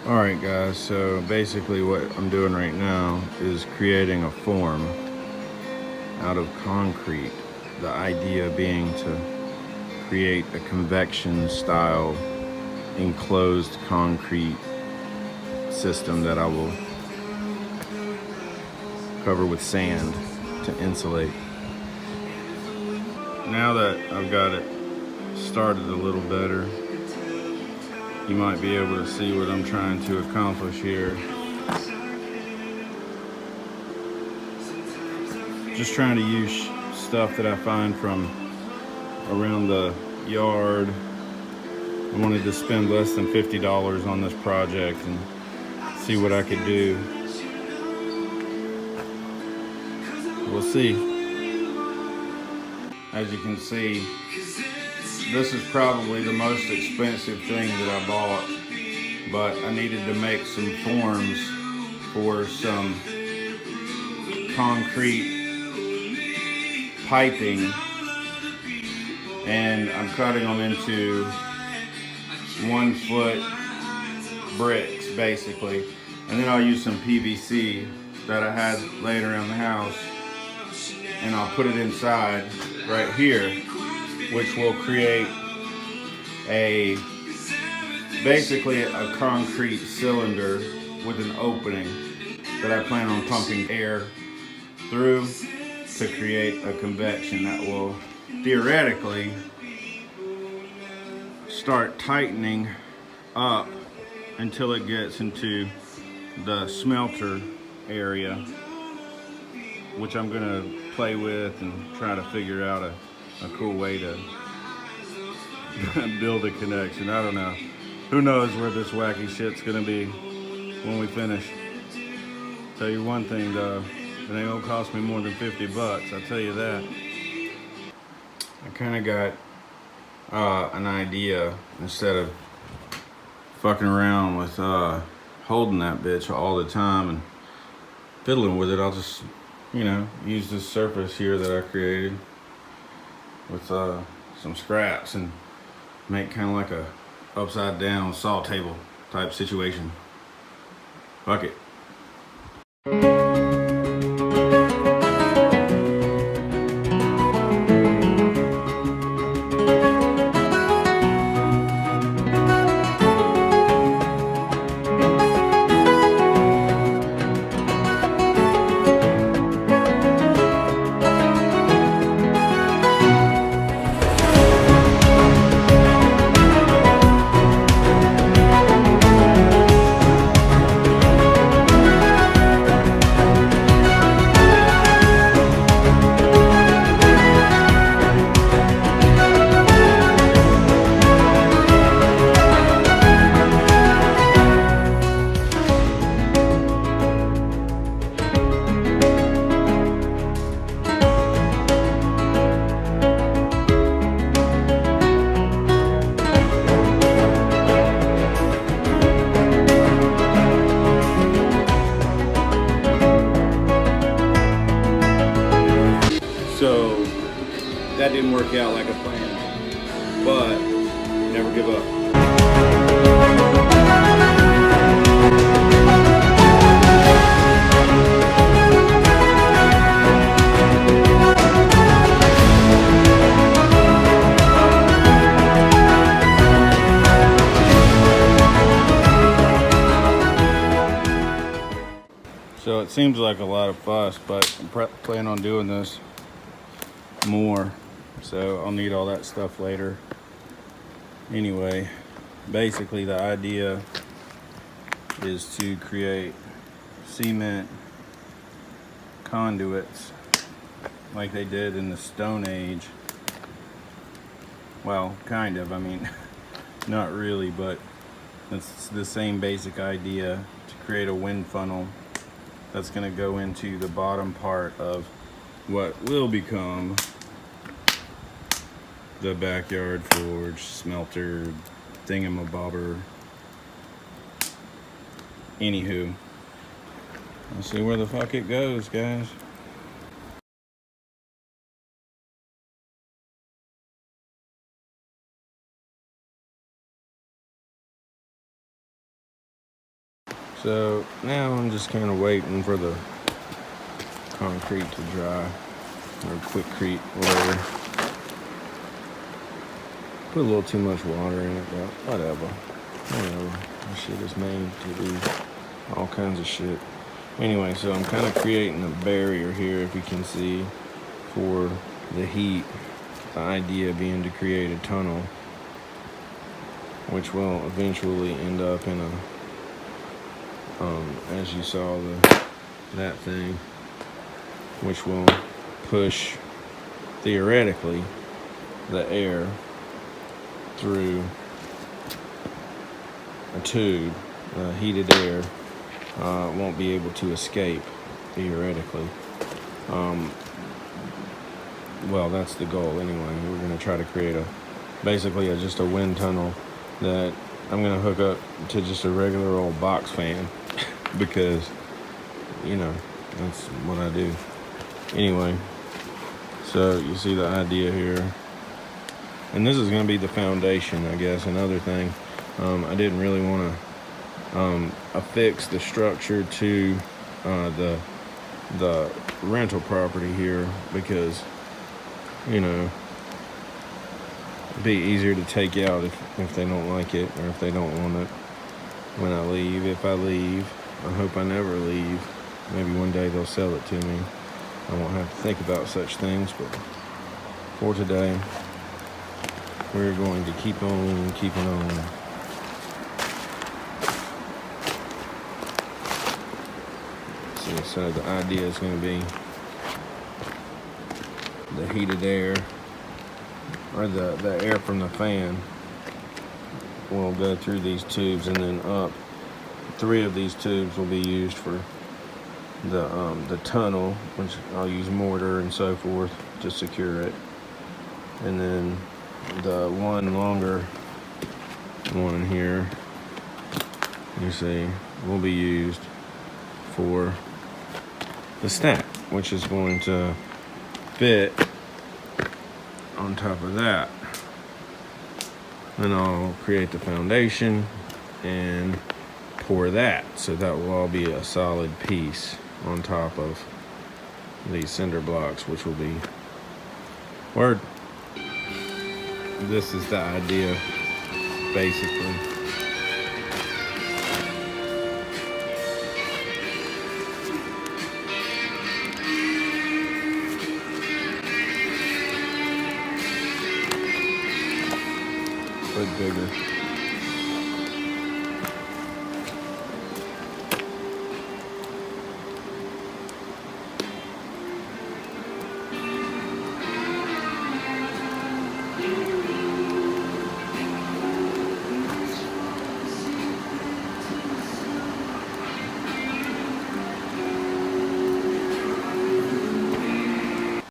Alright guys, so basically what I'm doing right now is creating a form out of concrete. The idea being to create a convection style enclosed concrete system that I will cover with sand to insulate. Now that I've got it started a little better, you might be able to see what I'm trying to accomplish here. Just trying to use stuff that I find from around the yard. I wanted to spend less than $50 on this project and see what I could do. We'll see. As you can see, this is probably the most expensive thing that I bought, but I needed to make some forms for some concrete piping, and I'm cutting them into 1 foot bricks basically, and then I'll use some PVC that I had laying around the house, and I'll put it inside right here, which will create basically a concrete cylinder with an opening that I plan on pumping air through to create a convection that will theoretically start tightening up until it gets into the smelter area, which I'm gonna play with and try to figure out a cool way to build a connection. I don't know. Who knows where this wacky shit's gonna be when we finish. Tell you one thing though, it ain't gonna cost me more than 50 bucks, I'll tell you that. I kinda got an idea. Instead of fucking around with holding that bitch all the time and fiddling with it, I'll just, use this surface here that I created with some scraps and make kind of like a upside down saw table type situation. Fuck it. So that didn't work out like I planned, but never give up. So it seems like a lot of fuss, but I'm planning on doing this more, so I'll need all that stuff later. Anyway, basically the idea is to create cement conduits like they did in the Stone Age. Well, kind of, I mean, not really, but it's the same basic idea, to create a wind funnel that's going to go into the bottom part of what will become the backyard forge, smelter, thingamabobber. Anywho, let's see where the fuck it goes, guys. So now I'm just kind of waiting for the concrete to dry, or quickcrete, whatever. Put a little too much water in it, but whatever. This shit is made to do all kinds of shit. Anyway, so I'm kind of creating a barrier here, if you can see, for the heat. The idea being to create a tunnel, which will eventually end up in a, as you saw, that thing, which will push, theoretically, the air through a tube. Heated air won't be able to escape, theoretically. Well, that's the goal anyway. We're going to try to create basically just a wind tunnel that I'm going to hook up to just a regular old box fan because, you know, that's what I do. Anyway, so you see the idea here. And this is going to be the foundation, I guess. Another thing, I didn't really want to affix the structure to the rental property here because, you know, it'd be easier to take out if they don't like it or if they don't want it when I leave. If I leave, I hope I never leave. Maybe one day they'll sell it to me. I won't have to think about such things, but for today, we're going to keep on keeping on. So the idea is going to be the heated air, or the air from the fan will go through these tubes and then up. 3 of these tubes will be used for the tunnel, which I'll use mortar and so forth to secure it. And then the one longer one here, you see, will be used for the stack, which is going to fit on top of that. Then I'll create the foundation and pour that, so that will all be a solid piece on top of these cinder blocks, which will be word. This is the idea, basically.